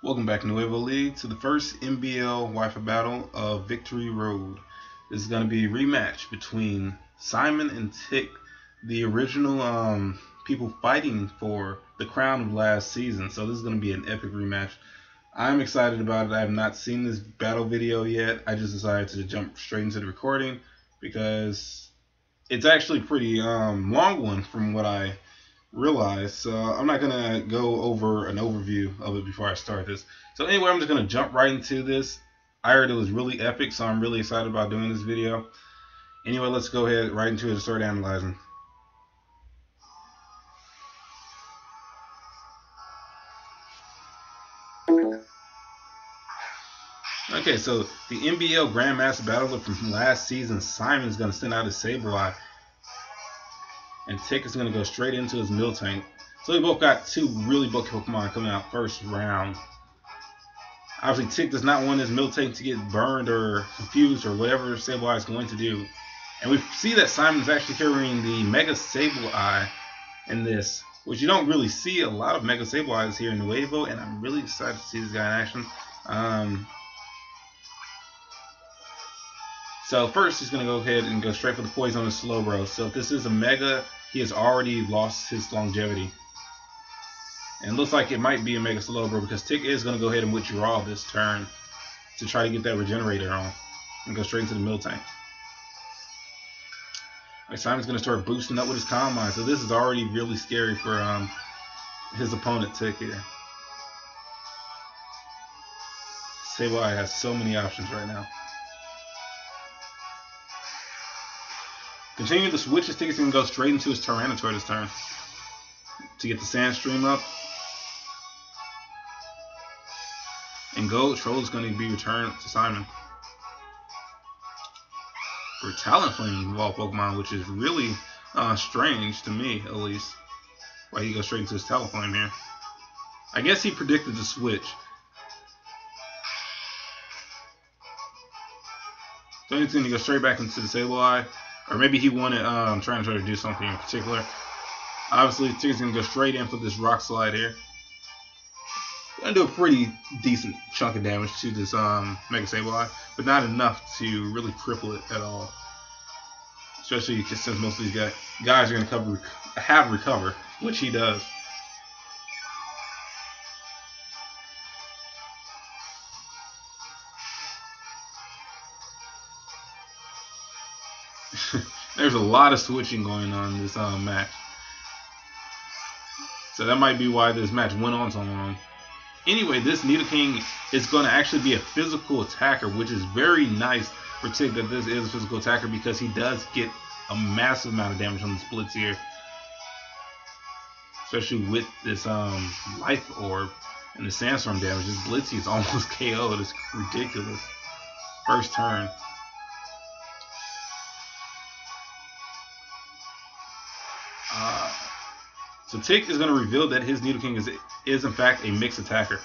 Welcome back, Nuevo League, to the first NBL Wi-Fi battle of Victory Road. This is going to be a rematch between Simon and Tick, the original people fighting for the crown of last season. So this is going to be an epic rematch. I'm excited about it. I have not seen this battle video yet. I just decided to jump straight into the recording because it's actually a pretty long one from what I realized. So I'm not gonna go over an overview of it before I start this. So anyway, I'm just gonna jump right into this. I heard it was really epic, so I'm really excited about doing this video. Anyway, let's go ahead right into it and start analyzing. Okay, so the NBL Grandmaster Battler from last season, Simon is gonna send out his Sableye, and Tick is going to go straight into his Miltank. So we both got two really bulky Pokemon coming out first round. Obviously, Tick does not want his Miltank to get burned or confused or whatever Sableye is going to do. And we see that Simon is actually carrying the Mega Sableye in this, which you don't really see a lot of Mega Sableyes here in Nuevo, and I'm really excited to see this guy in action. So first, he's going to go ahead and go straight for the poison on the Slowbro. So if this is a Mega, he has already lost his longevity. And it looks like it might be a Mega Slowbro because Tick is going to go ahead and withdraw this turn to try to get that Regenerator on and go straight into the Miltank. Alright, Simon's going to start boosting up with his Calm Mind. So this is already really scary for his opponent, Tick here. Sableye has so many options right now. Continuing the switches, Tick is going to go straight into his Tyranitar this turn to get the Sandstream up. And Gold Troll is going to be returned to Simon for Talonflame involved Pokemon, which is really strange to me, at least. Why he goes straight into his Talonflame here. I guess he predicted the switch. So he's going to go straight back into the Sableye. Or maybe he wanted Tyranitar to do something in particular. Obviously, Tick's going to go straight in for this Rock Slide here. Going to do a pretty decent chunk of damage to this Mega Sableye, but not enough to really cripple it at all. Especially since most of these guys are going to have recover, which he does. There's a lot of switching going on in this match. So that might be why this match went on so long. Anyway, this Nidoking is going to actually be a physical attacker, which is very nice for Tick that this is a physical attacker because he does get a massive amount of damage on this Blitz here. Especially with this Life Orb and the Sandstorm damage. This Blitzy is almost KO'd. It's ridiculous. First turn. So Tick is going to reveal that his Nidoking is in fact a mixed attacker.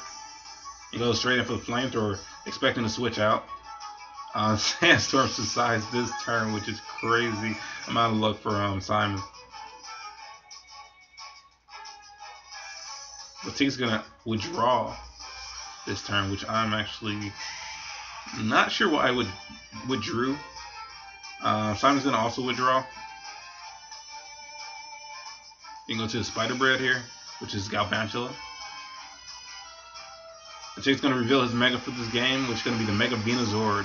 He goes straight in for the Flamethrower, expecting to switch out. Sandstorm decides this turn, which is crazy amount of luck for Simon. But Tick's going to withdraw this turn, which I'm actually not sure why I withdrew. Simon's going to also withdraw. You can go to the Spider Bread here, which is Galvantula. And Tick's going to reveal his Mega for this game, which is going to be the Mega Venusaur.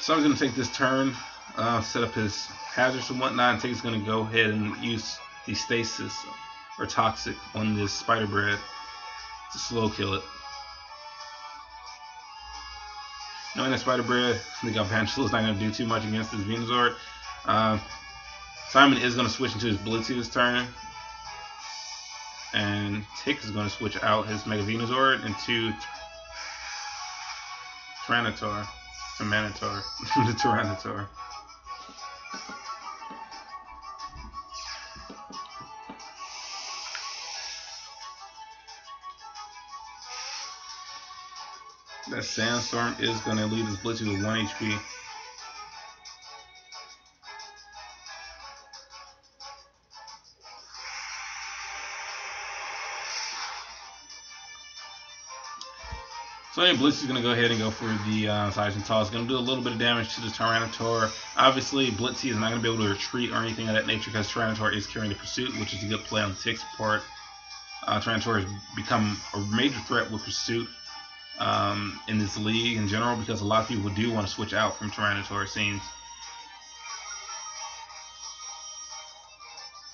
So I'm going to take this turn, set up his hazards and whatnot, and Tick's going to go ahead and use the Stasis or Toxic on this Spider Bread to slow kill it. Knowing that Spider Bread, the Galvantula is not going to do too much against this Venusaur. Simon is going to switch into his Blitzy this turn. And Tick is going to switch out his Mega Venusaur into Tyranitar. The Tyranitar. That Sandstorm is going to leave this Blitzy with 1 HP. So anyway, Blitz is going to go ahead and go for the Size and Toss. Going to do a little bit of damage to the Tyranitar. Obviously, Blitzy is not going to be able to retreat or anything of that nature because Tyranitar is carrying the Pursuit, which is a good play on Tick's part. Tyranitar has become a major threat with Pursuit in this league in general because a lot of people do want to switch out from Tyranitar, it seems.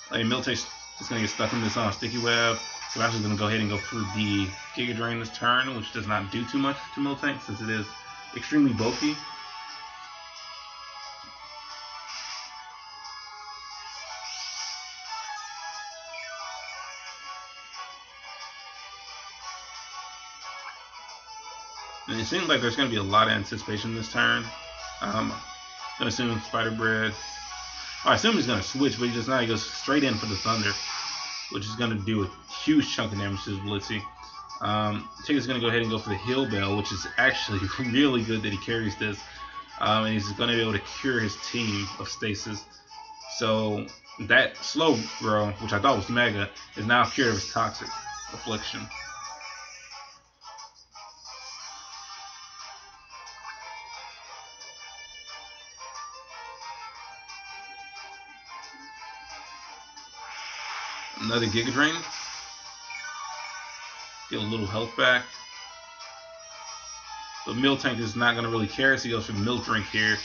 Miltank is going to get stuck in this Sticky Web. So I'm actually going to go ahead and go for the Giga Drain this turn, which does not do too much to Miltank since it is extremely bulky. And it seems like there's going to be a lot of anticipation this turn. I'm going to assume Spider Bread. I assume he's going to switch, but he does not. He goes straight in for the Thunder, which is going to do a huge chunk of damage to his Blitzy. Tick is going to go ahead and go for the Heal Bell, which is actually really good that he carries this. And he's going to be able to cure his team of stasis. So that Slow Bro, which I thought was Mega, is now cured of his Toxic Affliction. Another Giga Drain. Get a little health back. But Miltank is not going to really care, so he goes for the Milk Drink here.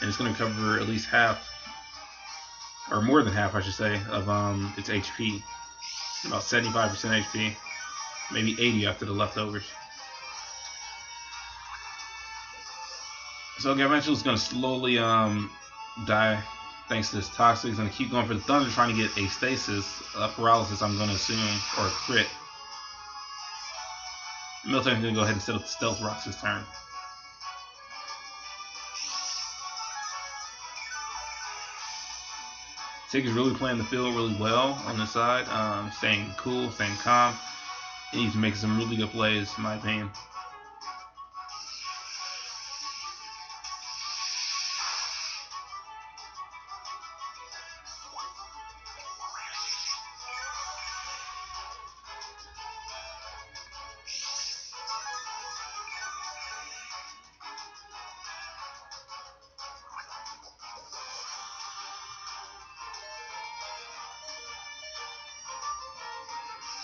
And it's going to cover at least half, or more than half, I should say, of its HP. About 75% HP. Maybe 80 after the leftovers. So Garvantual is going to slowly die. Thanks to this Toxic, he's going to keep going for the Thunder, trying to get a Stasis, a Paralysis, I'm going to assume, or a crit. Miltank is going to go ahead and set up the Stealth Rocks this turn. Tick is really playing the field really well on this side, staying cool, staying calm. And he's making some really good plays, in my opinion.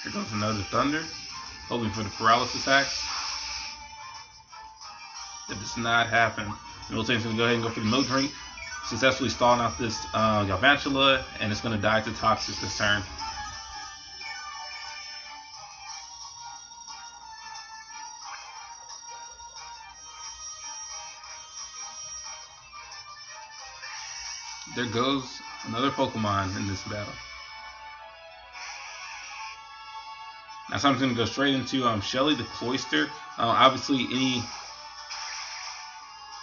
Here goes another Thunder, hoping for the Paralysis Axe. That does not happen. Miltank's going to go ahead and go for the Milk Drink, successfully stalling out this Galvantula, and it's going to die to Toxic this turn. There goes another Pokemon in this battle. Now so I'm going to go straight into Shelly the Cloyster. Obviously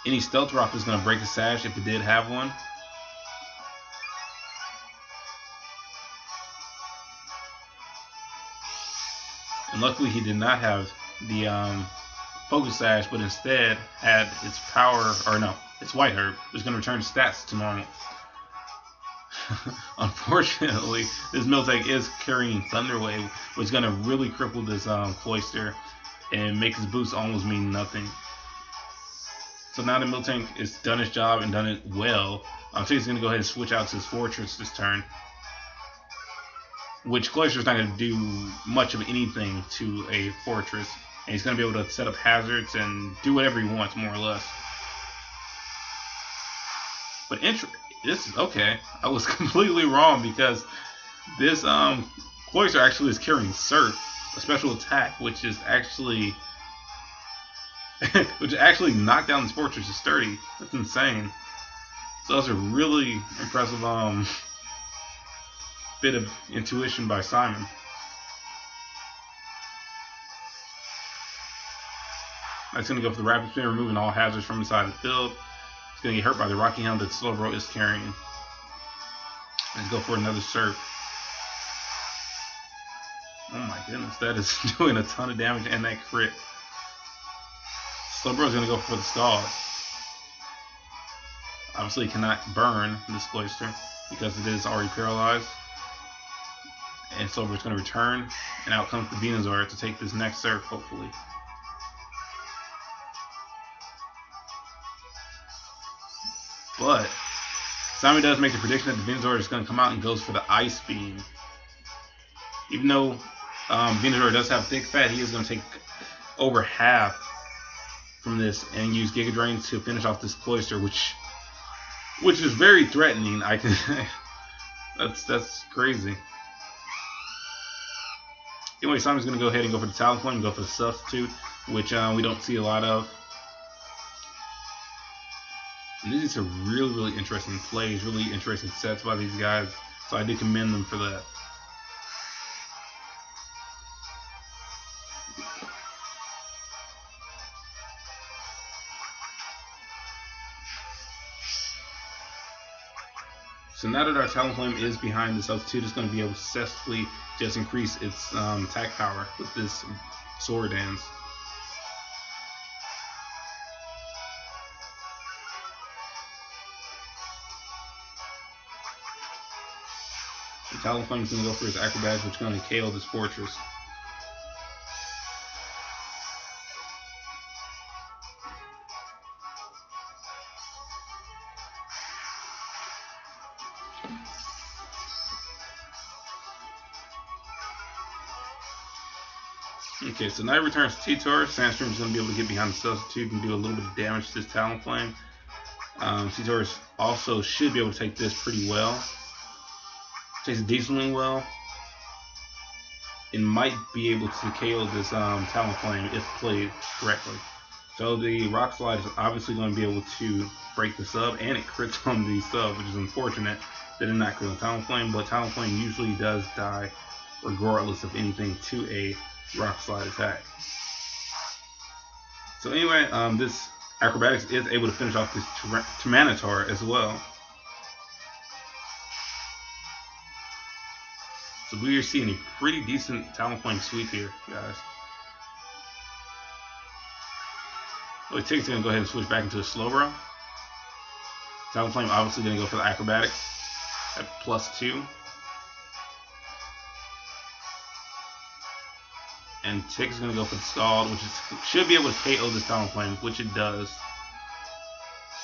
any Stealth Rock is going to break a Sash if it did have one. And luckily he did not have the Focus Sash, but instead had its power, or no, its White Herb. It's going to return stats to normal. Unfortunately, this Miltank is carrying Thunder Wave, which is going to really cripple this Cloyster and make his boost almost mean nothing. So now that Miltank has done his job and done it well, Tick's going to go ahead and switch out to his Fortress this turn, which Cloyster's not going to do much of anything to a Fortress, and he's going to be able to set up hazards and do whatever he wants, more or less. But this is okay. I was completely wrong because this Cloyster actually is carrying Surf, a special attack, which is actually knocked down this Fortress is sturdy. That's insane. So that's a really impressive bit of intuition by Simon. That's going to go for the Rapid Spin, removing all hazards from inside the field. It's going to get hurt by the Rocky Helm that Slowbro is carrying. Let's go for another Surf. Oh my goodness, that is doing a ton of damage and that crit. Slowbro is going to go for the Scald. Obviously, cannot burn this Cloyster because it is already paralyzed. And Slowbro is going to return, and out comes the Venusaur to take this next Surf, hopefully. but Simon does make the prediction that the Venusaur is going to come out and goes for the Ice Beam. Even though Venusaur does have thick fat, he is going to take over half from this and use Giga Drain to finish off this Cloyster, which is very threatening. I can that's crazy. Anyway, Simon's going to go ahead and go for the Talonflame and go for the Substitute, which we don't see a lot of. And these are really interesting plays, really interesting sets by these guys, so I do commend them for that. So now that our Talonflame is behind the Substitute, it's going to be able to successfully just increase its attack power with this Sword Dance. The Talonflame is going to go for his Acrobatics, which is going to KO this Fortress. Okay, so now it returns to T-Tor. Sandstorm is going to be able to get behind the Substitute and do a little bit of damage to this Talonflame. T-Tor also should be able to take this pretty well. Takes it decently well. And might be able to KO this Talonflame if played correctly. So the Rock Slide is obviously going to be able to break the sub, and it crits on the sub, which is unfortunate that it not crit on Talonflame, but Talonflame usually does die regardless of anything to a Rock Slide attack. So anyway, this Acrobatics is able to finish off this Tyranitar as well. So we are seeing a pretty decent Talonflame sweep here, guys. Well, Tick's going to go ahead and switch back into a Slowbro. Talonflame obviously going to go for the Acrobatics at +2. And Tick is going to go for the Scald, which should be able to KO this Talonflame, which it does.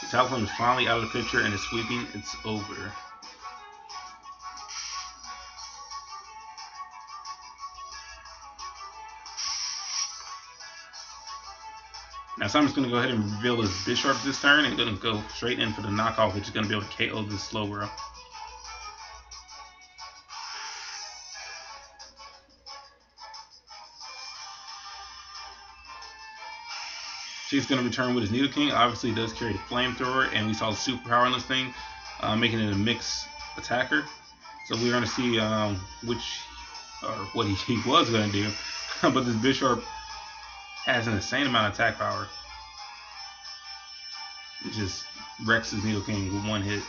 The Talonflame is finally out of the picture and is sweeping. It's over. Now Simon's going to go ahead and reveal his Bisharp this turn and going to go straight in for the knockoff, which is going to be able to KO this Slowbro. She's going to return with his Nidoking. Obviously, it does carry the Flamethrower, and we saw the superpower on this thing, making it a mixed attacker. So we're going to see what he was going to do. But this Bisharp has an insane amount of attack power. It just wrecks his Nidoking with one hit.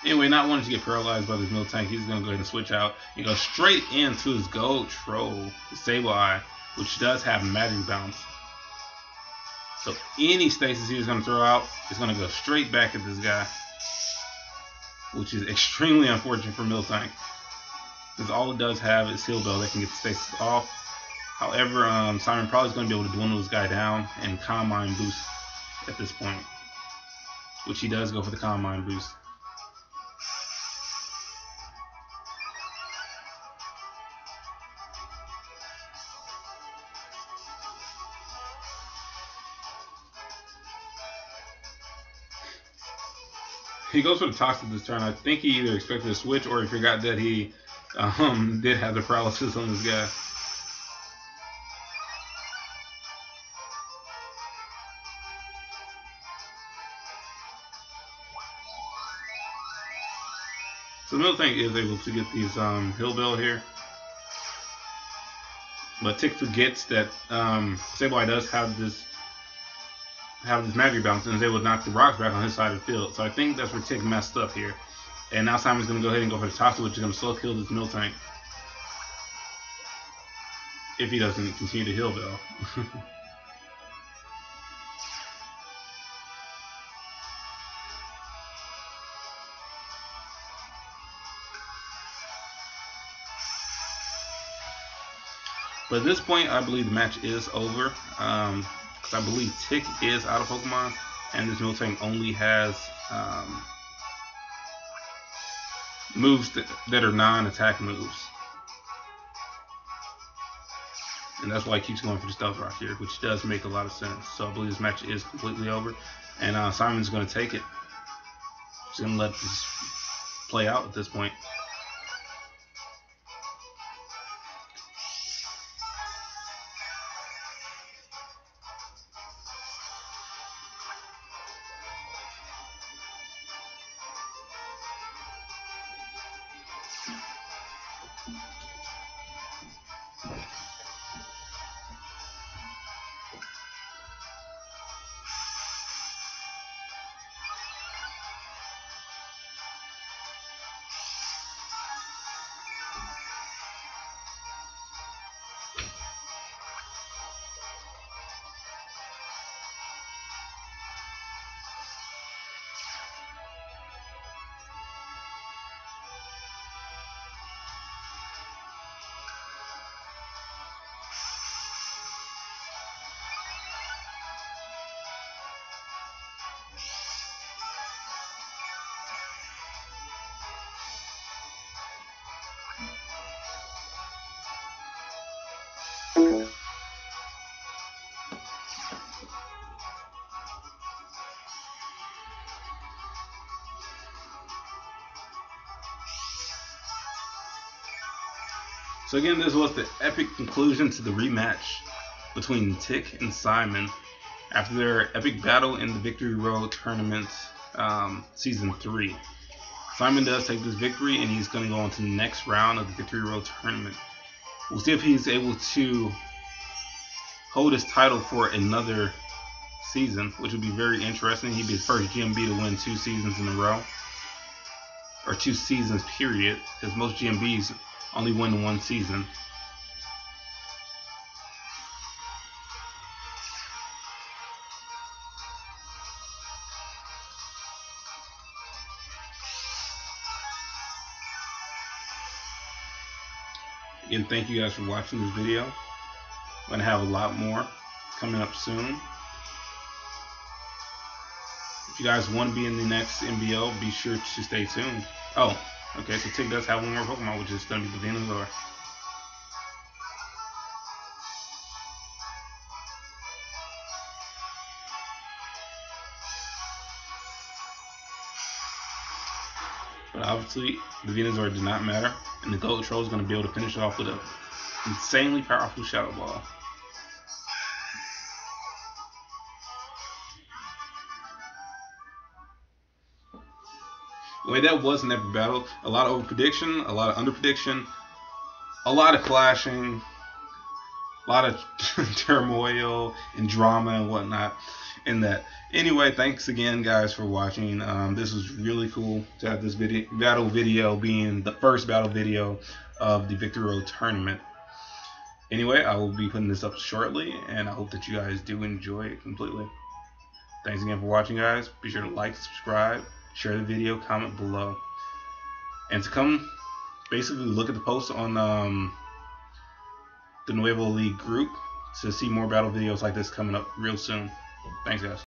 Anyway, not wanting to get paralyzed by this Miltank, he's going to go ahead and switch out and go straight into his Gold Troll, the Sableye, which does have Magic Bounce. So any stasis he was going to throw out is going to go straight back at this guy, which is extremely unfortunate for Miltank, because all it does have is Heal Bell that can get the stasis off. However, Simon probably is going to be able to dwindle this guy down and Calm Mind boost at this point, which he does go for the Calm Mind boost. He goes for the Toxic this turn. I think he either expected a switch or he forgot that he did have the paralysis on this guy. So Miltank is able to get these Heal Bell here. But Tick forgets that Sableye does have this Magic Bounce and is able to knock the rocks back on his side of the field. So I think that's where Tick messed up here. And now Simon's going to go ahead and go for the Toxic, which is going to slow kill this Miltank. If he doesn't continue to Heal Bell. But at this point, I believe the match is over. Because I believe Tick is out of Pokemon, and this Miltank only has moves that are non-attack moves. And that's why he keeps going for the Stealth Rock here, which does make a lot of sense. So I believe this match is completely over. And Simon's going to take it. He's going to let this play out at this point. So again, this was the epic conclusion to the rematch between Tick and Simon after their epic battle in the Victory Road Tournament Season 3. Simon does take this victory, and he's going to go on to the next round of the Victory Road Tournament. We'll see if he's able to hold his title for another season, which would be very interesting. He'd be the first GMB to win 2 seasons in a row, or 2 seasons period, because most GMBs only win 1 season. Again, thank you guys for watching this video. I'm going to have a lot more coming up soon. If you guys want to be in the next NBL, be sure to stay tuned. Oh, okay, so Tick does have one more Pokemon, which is going to be the Venusaur. But obviously, the Venusaur did not matter, and the Gold Troll is going to be able to finish it off with an insanely powerful Shadow Ball. Anyway, that was an epic battle. A lot of over prediction, a lot of under prediction, a lot of clashing, a lot of turmoil and drama and whatnot in that. Anyway, thanks again, guys, for watching. This was really cool to have this battle video being the first battle video of the Victory Road Tournament. Anyway, I will be putting this up shortly, and I hope that you guys do enjoy it completely. Thanks again for watching, guys. Be sure to like, subscribe, share the video, comment below, and to come basically look at the post on the Nuevo League group to see more battle videos like this coming up real soon. Thanks, guys.